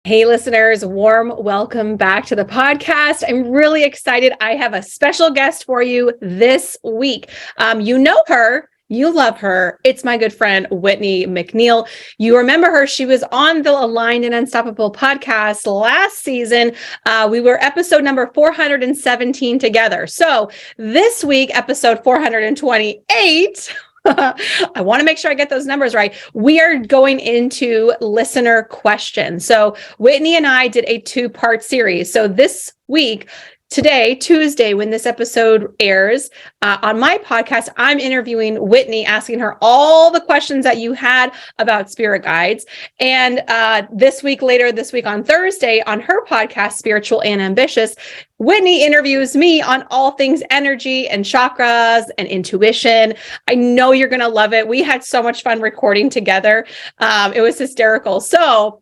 Hey, listeners, warm welcome back to the podcast. I'm really excited. I have a special guest for you this week. You know her. You love her. It's my good friend, Whitney McNeill. You remember her. She was on the Aligned and Unstoppable podcast last season. We were episode number 417 together. So this week, episode 428, I want to make sure I get those numbers right. We are going into listener questions. So Whitney and I did a 2-part series. So this week, today, Tuesday, when this episode airs, on my podcast, I'm interviewing Whitney, asking her all the questions that you had about spirit guides. And later this week on Thursday, on her podcast, Spiritual and Ambitious, Whitney interviews me on all things energy and chakras and intuition. I know you're going to love it. We had so much fun recording together. It was hysterical. So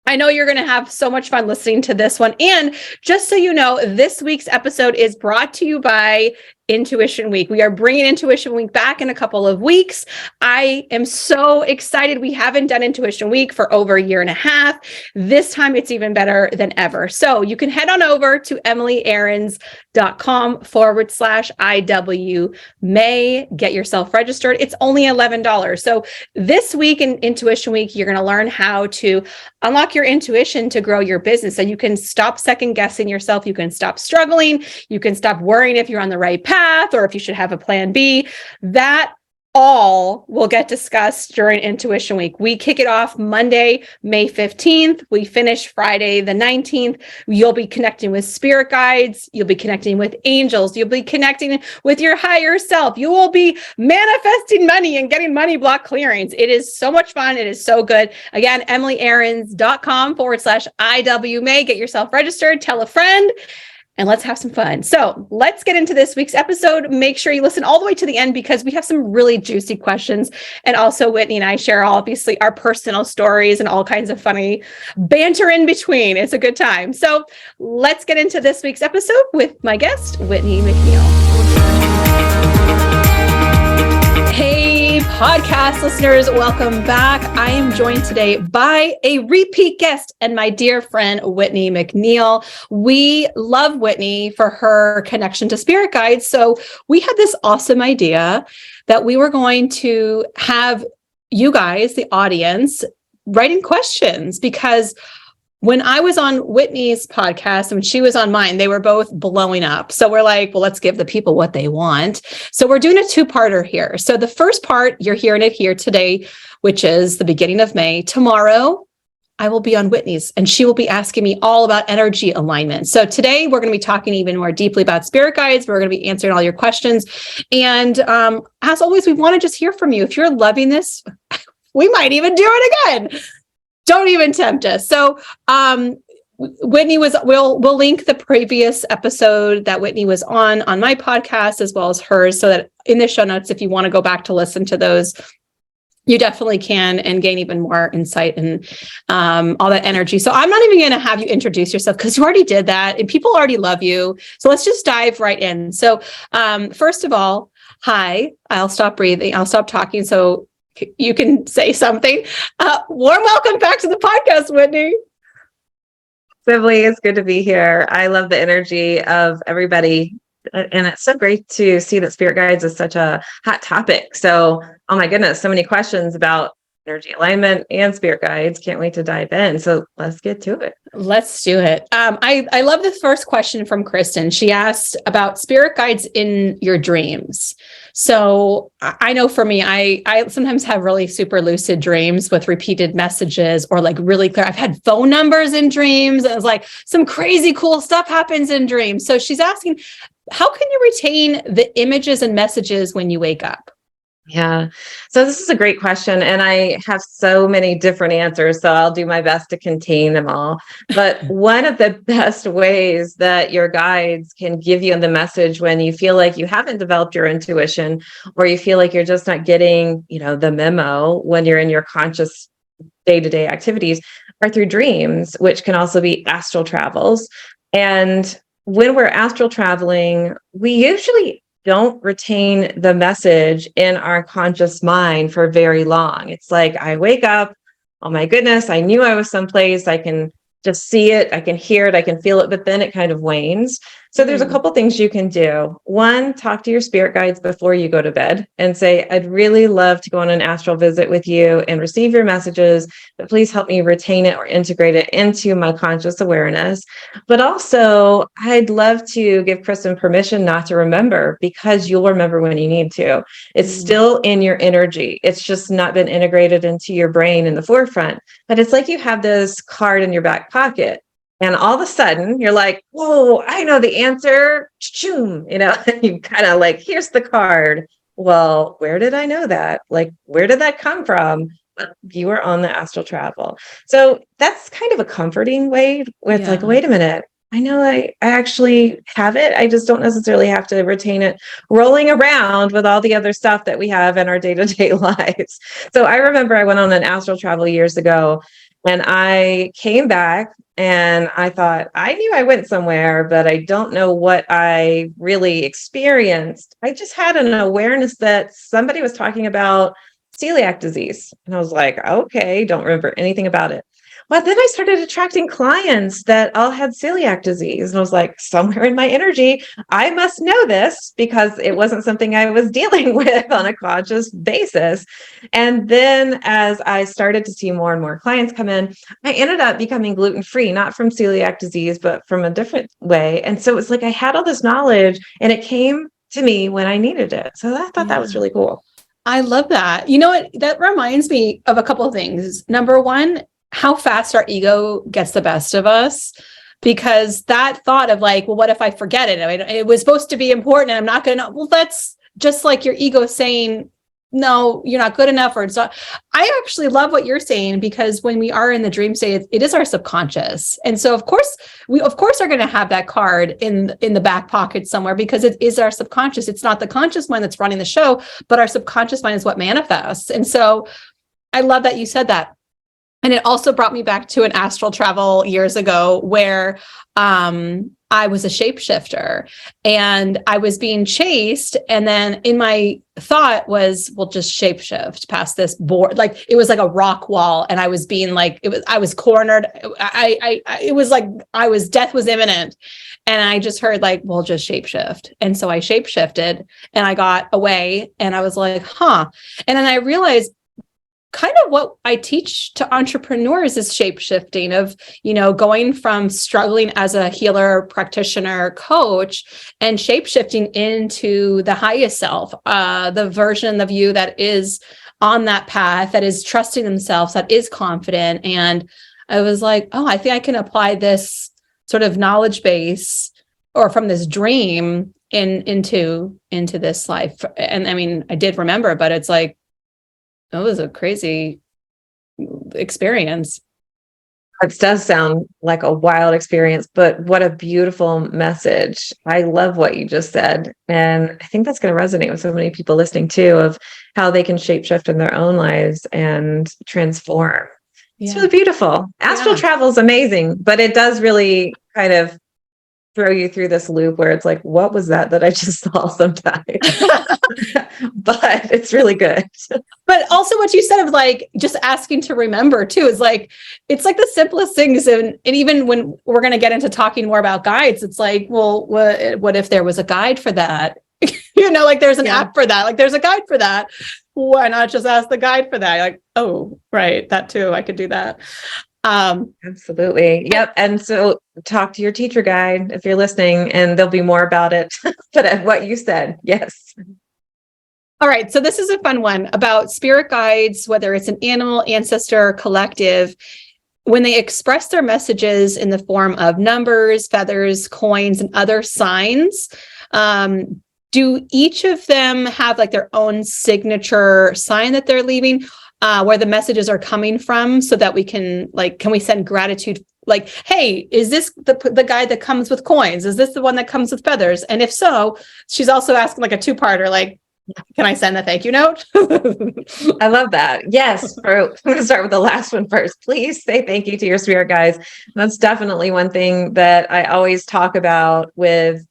I know you're going to have so much fun listening to this one. And just so you know, this week's episode is brought to you by Intuition Week. We are bringing Intuition Week back in a couple of weeks. I am so excited. We haven't done Intuition Week for over a year and a half. This time it's even better than ever. So you can head on over to emilyaarons.com/IW May, get yourself registered. It's only $11. So this week in Intuition Week, you're going to learn how to unlock your intuition to grow your business. So you can stop second guessing yourself. You can stop struggling. You can stop worrying if you're on the right path or if you should have a plan B. That all will get discussed during Intuition Week. We kick it off Monday, May 15th. We finish Friday, the 19th. You'll be connecting with spirit guides. You'll be connecting with angels. You'll be connecting with your higher self. You will be manifesting money and getting money block clearings. It is so much fun. It is so good. Again, emilyaarons.com/IW May. Get yourself registered. Tell a friend. And let's have some fun. So let's get into this week's episode. Make sure you listen all the way to the end because we have some really juicy questions. And also Whitney and I share obviously our personal stories and all kinds of funny banter in between. It's a good time. So let's get into this week's episode with my guest, Whitney McNeill. Hey, podcast listeners, welcome back. I am joined today by a repeat guest and my dear friend, Whitney McNeill. We love Whitney for her connection to spirit guides. So we had this awesome idea that we were going to have you guys, the audience, writing questions because when I was on Whitney's podcast and when she was on mine, they were both blowing up. So we're like, well, let's give the people what they want. So we're doing a 2-parter here. So the first part, you're hearing it here today, which is the beginning of May. Tomorrow, I will be on Whitney's and she will be asking me all about energy alignment. So today we're going to be talking even more deeply about spirit guides. We're going to be answering all your questions. And as always, we want to just hear from you. If you're loving this, we might even do it again. Don't even tempt us. So Whitney we'll link the previous episode that Whitney was on my podcast as well as hers, so that in the show notes, if you want to go back to listen to those, you definitely can and gain even more insight and all that energy. So I'm not even going to have you introduce yourself because you already did that and people already love you. So let's just dive right in. So first of all, hi, I'll stop breathing. I'll stop talking. So you can say something. Warm welcome back to the podcast, Whitney. Sibley, it's good to be here. I love the energy of everybody. And it's so great to see that spirit guides is such a hot topic. So, oh my goodness, so many questions about energy alignment and spirit guides. Can't wait to dive in. So let's get to it. Let's do it. I love the first question from Kristen. She asked about spirit guides in your dreams. So I know for me, I sometimes have really super lucid dreams with repeated messages or like really clear. I've had phone numbers in dreams. And it's like some crazy cool stuff happens in dreams. So she's asking, how can you retain the images and messages when you wake up? Yeah. So this is a great question. And I have so many different answers. So I'll do my best to contain them all. But one of the best ways that your guides can give you the message when you feel like you haven't developed your intuition, or you feel like you're just not getting, the memo when you're in your conscious day-to-day activities, are through dreams, which can also be astral travels. And when we're astral traveling, we usually don't retain the message in our conscious mind for very long. It's like I wake up, oh my goodness, I knew I was someplace. I can just see it, I can hear it, I can feel it, but then it kind of wanes. So there's a couple things you can do. One, talk to your spirit guides before you go to bed and say, I'd really love to go on an astral visit with you and receive your messages, but please help me retain it or integrate it into my conscious awareness. But also, I'd love to give Kristen permission not to remember, because you'll remember when you need to. It's still in your energy. It's just not been integrated into your brain in the forefront. But it's like you have this card in your back pocket. And all of a sudden you're like, whoa, I know the answer. You kind of like, here's the card. Well, where did I know that? Like, where did that come from? You were on the astral travel. So that's kind of a comforting way where it's like, wait a minute, I know I actually have it. I just don't necessarily have to retain it rolling around with all the other stuff that we have in our day-to-day lives. So I remember I went on an astral travel years ago, and I came back and I thought, I knew I went somewhere, but I don't know what I really experienced. I just had an awareness that somebody was talking about celiac disease. And I was like, okay, don't remember anything about it. But then I started attracting clients that all had celiac disease. And I was like, somewhere in my energy, I must know this, because it wasn't something I was dealing with on a conscious basis. And then as I started to see more and more clients come in, I ended up becoming gluten-free, not from celiac disease, but from a different way. And so it's like I had all this knowledge and it came to me when I needed it. So I thought that was really cool. I love that. You know what? That reminds me of a couple of things. Number one, how fast our ego gets the best of us, because that thought of like, well, what if I forget it? I mean, it was supposed to be important and I'm not going to, well, that's just like your ego saying, no, you're not good enough, or it's not. I actually love what you're saying, because when we are in the dream state, it is our subconscious. And so of course are going to have that card in the back pocket somewhere, because it is our subconscious. It's not the conscious mind that's running the show, but our subconscious mind is what manifests. And so I love that you said that. And it also brought me back to an astral travel years ago where I was a shapeshifter and I was being chased. And then in my thought was, well, just shapeshift past this board. Like it was like a rock wall. And I was being like, I was cornered. It was like death was imminent. And I just heard like, well, just shapeshift. And so I shapeshifted and I got away and I was like, huh. And then I realized, kind of what I teach to entrepreneurs is shape-shifting of, going from struggling as a healer, practitioner, coach, and shape-shifting into the highest self, the version of you that is on that path, that is trusting themselves, that is confident. And I was like, oh, I think I can apply this sort of knowledge base or from this dream into this life. And I mean, I did remember, but it's like, it was a crazy experience. It does sound like a wild experience, but what a beautiful message. I love what you just said. And I think that's going to resonate with so many people listening too, of how they can shapeshift in their own lives and transform. Yeah. It's really beautiful. Astral travel is amazing, but it does really kind of throw you through this loop where it's like, what was that I just saw sometimes? But it's really good. But also what you said of like, just asking to remember too, is like, it's like the simplest things. And even when we're going to get into talking more about guides, it's like, well, what if there was a guide for that? Like there's an app for that. Like there's a guide for that. Why not just ask the guide for that? Like, oh, right. That too. I could do that. Absolutely. Yep. And so talk to your teacher guide if you're listening, and there'll be more about it. But what you said, yes. All right. So this is a fun one about spirit guides, whether it's an animal, ancestor, collective. When they express their messages in the form of numbers, feathers, coins, and other signs, do each of them have like their own signature sign that they're leaving? Where the messages are coming from, so that we can we send gratitude? Like, hey, is this the guy that comes with coins? Is this the one that comes with feathers? And if so, she's also asking like a two-parter, like, can I send a thank you note? I love that. Yes. I'm going to start with the last one first. Please say thank you to your spirit guides. That's definitely one thing that I always talk about with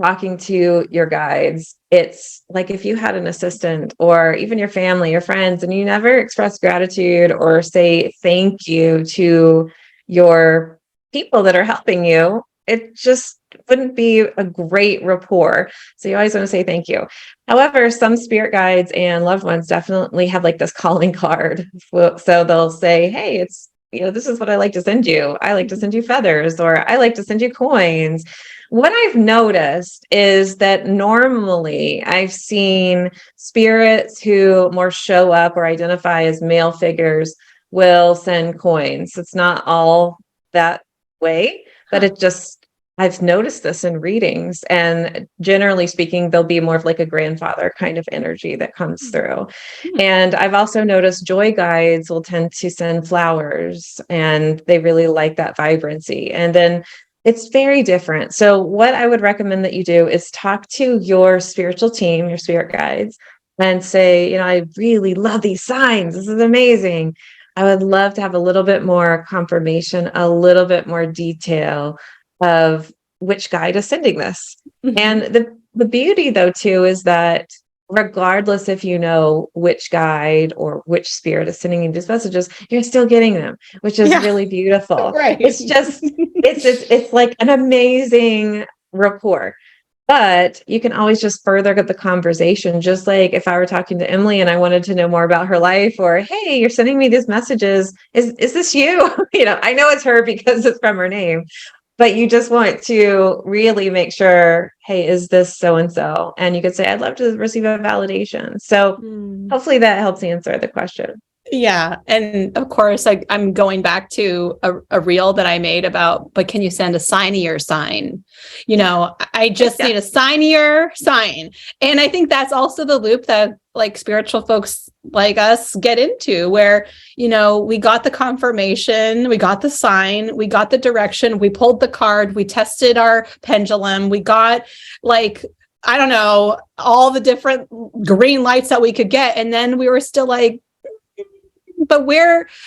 talking to your guides. It's like if you had an assistant or even your family, your friends, and you never express gratitude or say thank you to your people that are helping you, it just wouldn't be a great rapport. So you always want to say thank you. However, some spirit guides and loved ones definitely have like this calling card. So they'll say, hey, it's, this is what I like to send you. I like to send you feathers, or I like to send you coins. What I've noticed is that normally I've seen spirits who more show up or identify as male figures will send coins. It's not all that way, but I've noticed this in readings, and generally speaking, there'll be more of like a grandfather kind of energy that comes through. And I've also noticed joy guides will tend to send flowers, and they really like that vibrancy. And then it's very different. So what I would recommend that you do is talk to your spiritual team, your spirit guides, and say, I really love these signs. This is amazing. I would love to have a little bit more confirmation, a little bit more detail of which guide is sending this. And the beauty though too is that regardless if you know which guide or which spirit is sending you these messages, you're still getting them, which is really beautiful. Right. It's just it's like an amazing rapport. But you can always just further the conversation. Just like if I were talking to Emily and I wanted to know more about her life, or, hey, you're sending me these messages. Is this you? I know it's her because it's from her name, but you just want to really make sure, hey, is this so-and-so? And you could say, I'd love to receive a validation. So hopefully that helps answer the question. Yeah. And of course, I'm going back to a reel that I made about, but can you send a signier sign? I just need a signier sign. And I think that's also the loop that like spiritual folks like us get into, where, we got the confirmation, we got the sign, we got the direction, we pulled the card, we tested our pendulum, we got like, I don't know, all the different green lights that we could get. And then we were still like, but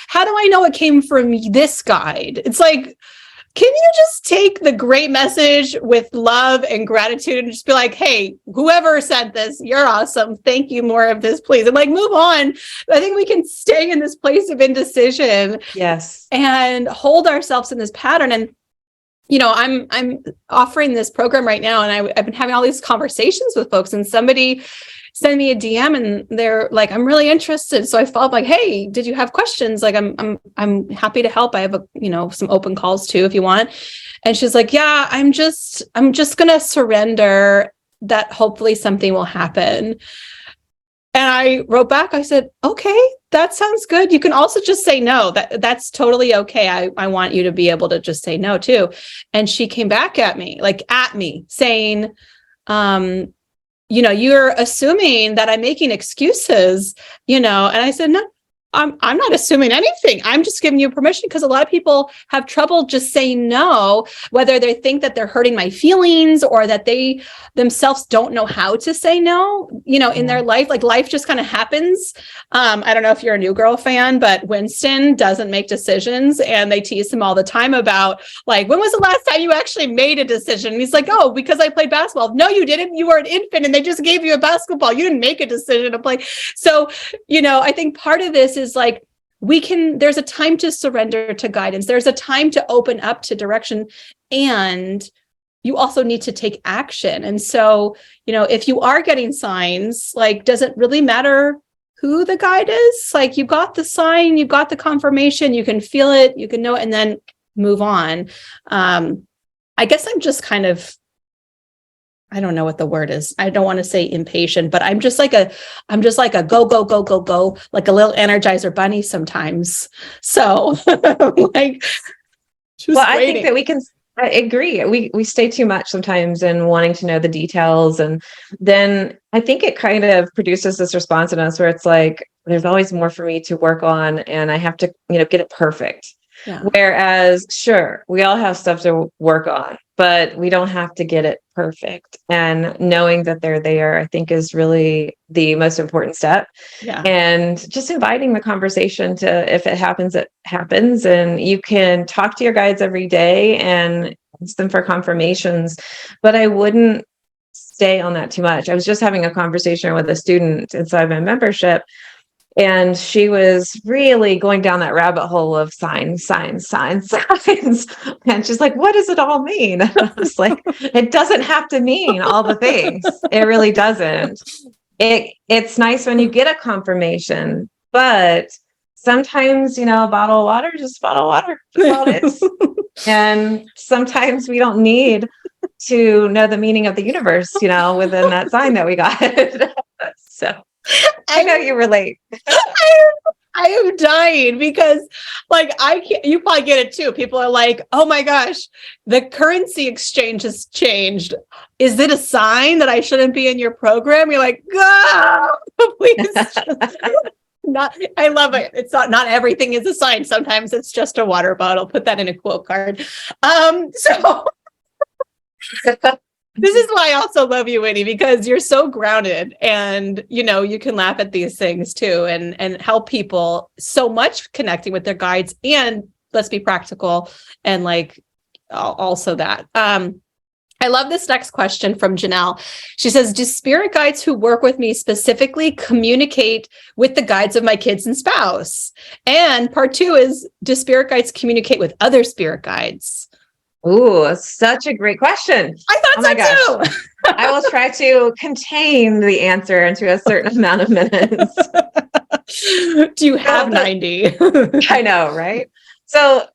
how do I know it came from this guide? It's like, can you just take the great message with love and gratitude and just be like, hey, whoever sent this, you're awesome. Thank you. More of this, please. And like, move on. I think we can stay in this place of indecision. Yes. And hold ourselves in this pattern. And, I'm offering this program right now, and I've been having all these conversations with folks, and somebody send me a DM and they're like, I'm really interested. So I follow up like, hey, did you have questions? Like, I'm happy to help. I have some open calls too, if you want. And she's like, yeah, I'm just going to surrender that hopefully something will happen. And I wrote back, I said, okay, that sounds good. You can also just say no. That's totally okay. I want you to be able to just say no too. And she came back at me saying, you're assuming that I'm making excuses, and I said, no, I'm not assuming anything. I'm just giving you permission, because a lot of people have trouble just saying no, whether they think that they're hurting my feelings or that they themselves don't know how to say no, in their life. Like, life just kind of happens. I don't know if you're a New Girl fan, but Winston doesn't make decisions, and they tease him all the time about like, when was the last time you actually made a decision? And he's like, oh, because I played basketball. No, you didn't. You were an infant and they just gave you a basketball. You didn't make a decision to play. So, I think part of this is like, there's a time to surrender to guidance. There's a time to open up to direction, and you also need to take action. And so, if you are getting signs, like, does it really matter who the guide is? Like, you got the sign, you got the confirmation, you can feel it, you can know it, and then move on. I guess I'm just kind of, I don't know what the word is. I don't want to say impatient, but I'm just like a go, go, go, go, go, like a little Energizer bunny sometimes. So like, I think that I agree. We stay too much sometimes in wanting to know the details. And then I think it kind of produces this response in us where it's like, there's always more for me to work on, and I have to, get it perfect. Yeah. Whereas, sure, we all have stuff to work on, but we don't have to get it perfect. And knowing that they're there, I think, is really the most important step. Yeah. And just inviting the conversation to, if it happens, it happens. And you can talk to your guides every day and ask them for confirmations, but I wouldn't stay on that too much. I was just having a conversation with a student inside my membership, And she was really going down that rabbit hole of signs, signs, signs, signs. And she's like, what does it all mean? And I was like, it doesn't have to mean all the things. It really doesn't. It's nice when you get a confirmation, but sometimes, a bottle of water, just a bottle of water. That's all it is. And sometimes we don't need to know the meaning of the universe, within that sign that we got. So I know you relate. I am dying because I can't, you probably get it too. People are like, oh my gosh, the currency exchange has changed. Is it a sign that I shouldn't be in your program? You're like, go, please. I love it. It's not everything is a sign. Sometimes it's just a water bottle. Put that in a quote card. So this is why I also love you, Whitney, because you're so grounded and, you can laugh at these things too and help people so much connecting with their guides. And let's be practical and also that. I love this next question from Janelle. She says, do spirit guides who work with me specifically communicate with the guides of my kids and spouse? And part 2 is, do spirit guides communicate with other spirit guides? Ooh, such a great question. I thought so too. I will try to contain the answer into a certain amount of minutes. Do you have 90? I know, right? So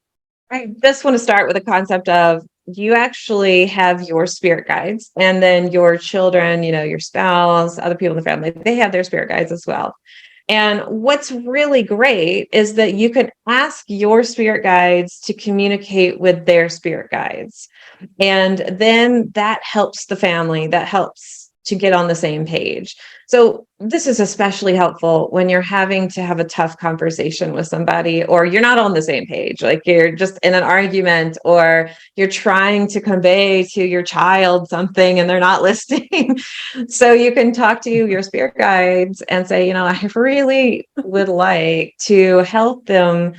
I just want to start with the concept of you actually have your spirit guides, and then your children, your spouse, other people in the family, they have their spirit guides as well. And what's really great is that you can ask your spirit guides to communicate with their spirit guides. And then that helps the family, that helps to get on the same page. So this is especially helpful when you're having to have a tough conversation with somebody, or you're not on the same page, like you're just in an argument, or you're trying to convey to your child something and they're not listening. So you can talk to your spirit guides and say, I really would like to help them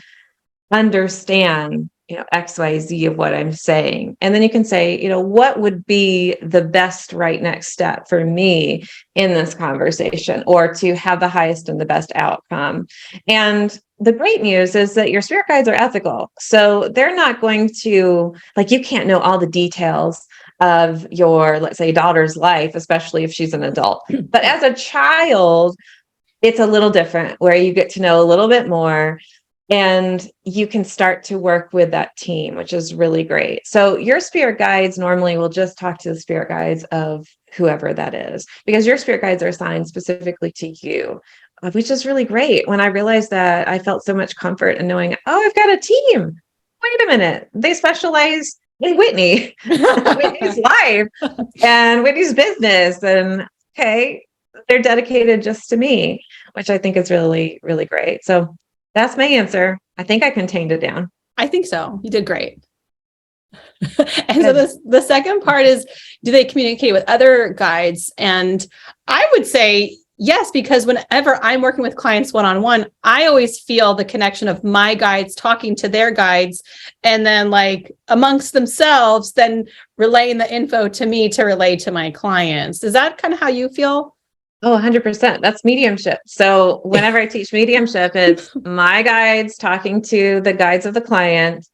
understand XYZ of what I'm saying. And then you can say, what would be the best right next step for me in this conversation, or to have the highest and the best outcome. And the great news is that your spirit guides are ethical. So they're not going to, you can't know all the details of your, let's say, daughter's life, especially if she's an adult. But as a child, it's a little different, where you get to know a little bit more. And you can start to work with that team, which is really great. So your spirit guides normally will just talk to the spirit guides of whoever that is, because your spirit guides are assigned specifically to you, which is really great. When I realized that, I felt so much comfort in knowing, I've got a team. Wait a minute. They specialize in Whitney, Whitney's life and Whitney's business. And okay, they're dedicated just to me, which I think is really, really great. So that's my answer. I think I contained it down. I think so. You did great. And so the second part is, do they communicate with other guides? And I would say yes, because whenever I'm working with clients one-on-one, I always feel the connection of my guides talking to their guides, and then amongst themselves, then relaying the info to me to relay to my clients. Is that kind of how you feel? Oh, 100%. That's mediumship. So whenever I teach mediumship, it's my guides talking to the guides of the client.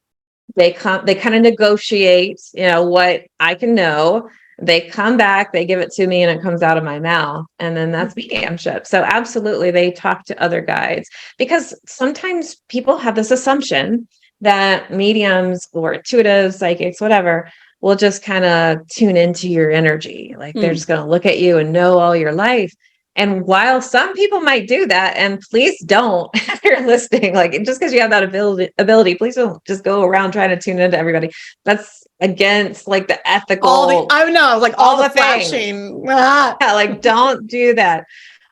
They kind of negotiate, what I can know. They come back, they give it to me, and it comes out of my mouth. And then that's mediumship. So absolutely, they talk to other guides, because sometimes people have this assumption that mediums or intuitives, psychics, whatever, will just kind of tune into your energy. They're just going to look at you and know all your life. And while some people might do that, and please don't, if you're listening, just because you have that ability, please don't just go around trying to tune into everybody. That's against the ethical. All the flashing. Yeah, don't do that.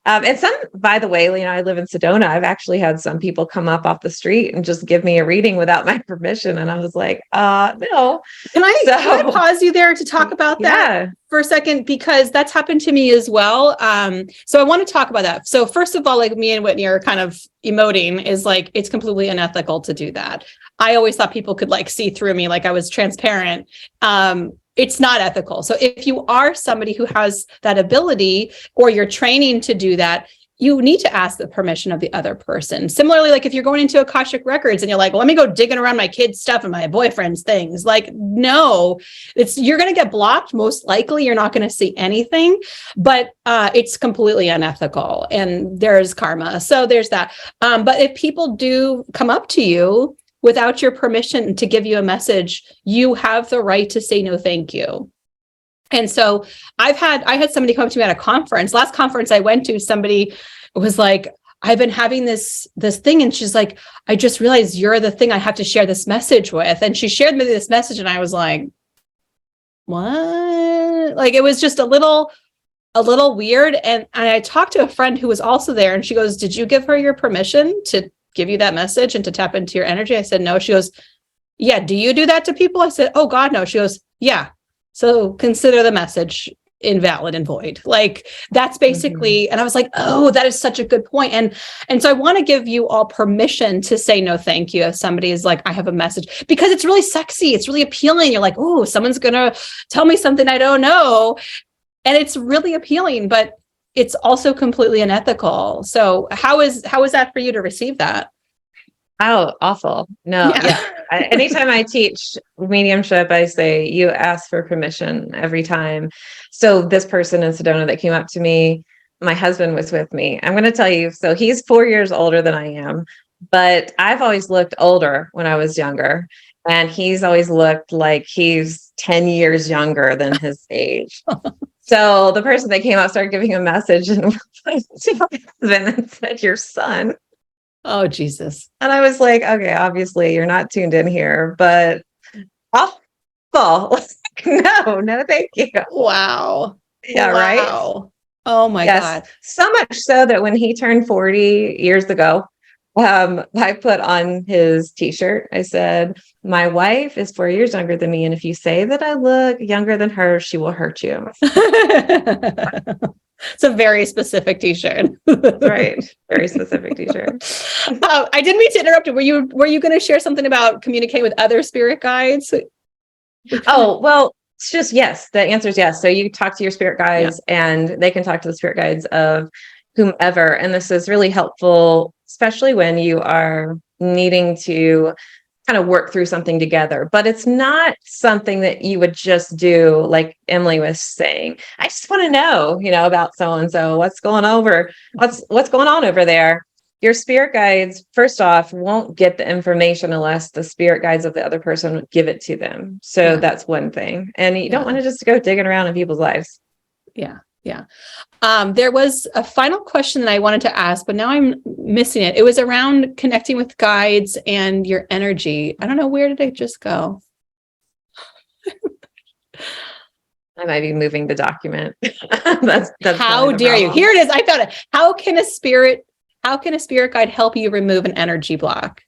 And some, by the way, I live in Sedona. I've actually had some people come up off the street and just give me a reading without my permission. And I was like, no. Can I pause you there to talk about that for a second? Because that's happened to me as well. So I want to talk about that. So first of all, me and Whitney are kind of emoting is it's completely unethical to do that. I always thought people could see through me, I was transparent. It's not ethical. So if you are somebody who has that ability, or you're training to do that, you need to ask the permission of the other person. Similarly, like if you're going into Akashic Records and you're like, well, let me go digging around my kids' stuff and my boyfriend's things. Like, no, you're going to get blocked. Most likely you're not going to see anything, but it's completely unethical and there's karma. So there's that. But if people do come up to you without your permission to give you a message, you have the right to say no, thank you. And so I had somebody come up to me at a conference. Last conference I went to, somebody was like, I've been having this thing. And she's like, I just realized you're the thing I have to share this message with. And she shared me this message. And I was like, what? Like, it was just a little weird. And I talked to a friend who was also there and she goes, did you give her your permission to give you that message and to tap into your energy? I said, no. She goes, yeah. Do you do that to people? I said, oh God, no. She goes, yeah. So consider the message invalid and void. Like that's basically, and I was like, oh, that is such a good point. And so I want to give you all permission to say no, thank you. If somebody is like, I have a message, because it's really sexy. It's really appealing. You're like, oh, someone's going to tell me something I don't know. And it's really appealing, but it's also completely unethical. So how is that for you to receive that? Oh, awful. No, yeah. Anytime I teach mediumship, I say, you ask for permission every time. So this person in Sedona that came up to me, my husband was with me. I'm going to tell you, so he's 4 years older than I am, but I've always looked older when I was younger. And he's always looked like he's 10 years younger than his age. So the person that came up started giving a message and to my husband and said, your son. Oh, Jesus. And I was like, okay, obviously you're not tuned in here, but I'll fall. No, thank you. Wow. Yeah, wow. Right? Oh my God. So much so that when he turned 40 years ago, I put on his t-shirt, I said, my wife is 4 years younger than me. And if you say that I look younger than her, she will hurt you. It's a very specific t-shirt. Right. Very specific t-shirt. I didn't mean to interrupt you. Were you going to share something about communicating with other spirit guides? Oh, well, it's just yes. The answer is yes. So you talk to your spirit guides and they can talk to the spirit guides of whomever. And this is really helpful, especially when you are needing to kind of work through something together, but it's not something that you would just do. Like Emily was saying, I just want to know, about so-and-so, what's going on over there. Your spirit guides, first off, won't get the information unless the spirit guides of the other person give it to them. So that's one thing. And you don't want to just go digging around in people's lives. Yeah. Yeah. There was a final question that I wanted to ask, but now I'm missing it. It was around connecting with guides and your energy. I don't know. Where did it just go? I might be moving the document. that's How dare you? Here it is. I found it. How can a spirit guide help you remove an energy block?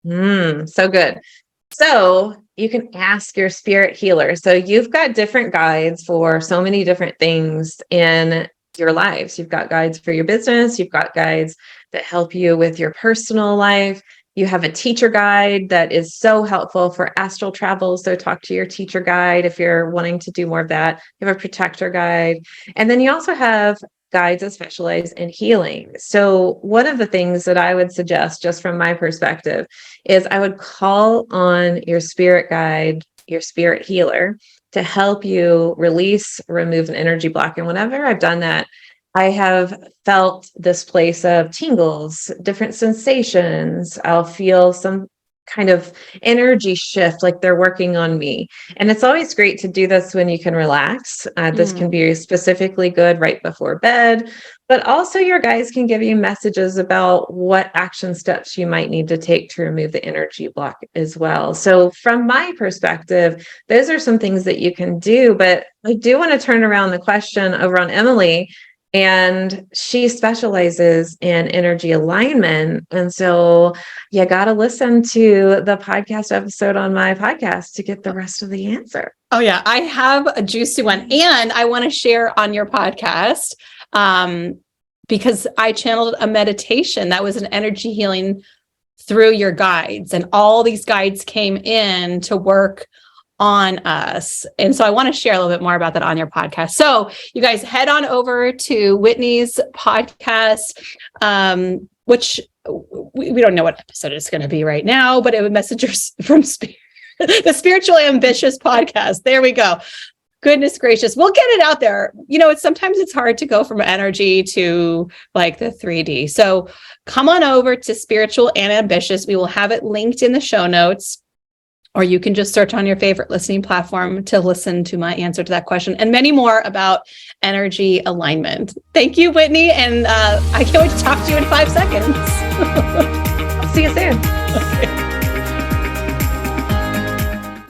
So good. So you can ask your spirit healer. So you've got different guides for so many different things in your lives. You've got guides for your business. You've got guides that help you with your personal life. You have a teacher guide that is so helpful for astral travel. So talk to your teacher guide if you're wanting to do more of that. You have a protector guide. And then you also have guides that specialize in healing. So one of the things that I would suggest, just from my perspective, is I would call on your spirit guide, your spirit healer, to help you release, remove an energy block. And whenever I've done that, I have felt this place of tingles, different sensations. I'll feel some kind of energy shift, like they're working on me. And it's always great to do this when you can relax. This can be specifically good right before bed, but also your guides can give you messages about what action steps you might need to take to remove the energy block as well. So from my perspective, those are some things that you can do, but I do want to turn around the question over on Emily. And she specializes in energy alignment. And so you got to listen to the podcast episode on my podcast to get the rest of the answer. Oh, yeah. I have a juicy one. And I want to share on your podcast because I channeled a meditation that was an energy healing through your guides. And all these guides came in to work on us. And so I want to share a little bit more about that on your podcast. So you guys head on over to Whitney's podcast, which we don't know what episode it's going to be right now, but it was Messengers from Spirit, the Spiritually Ambitious podcast. There we go. Goodness gracious. We'll get it out there. Sometimes it's hard to go from energy to like the 3D. So come on over to Spiritual and Ambitious. We will have it linked in the show notes, or you can just search on your favorite listening platform to listen to my answer to that question and many more about energy alignment. Thank you, Whitney. And I can't wait to talk to you in 5 seconds. See you soon. Okay.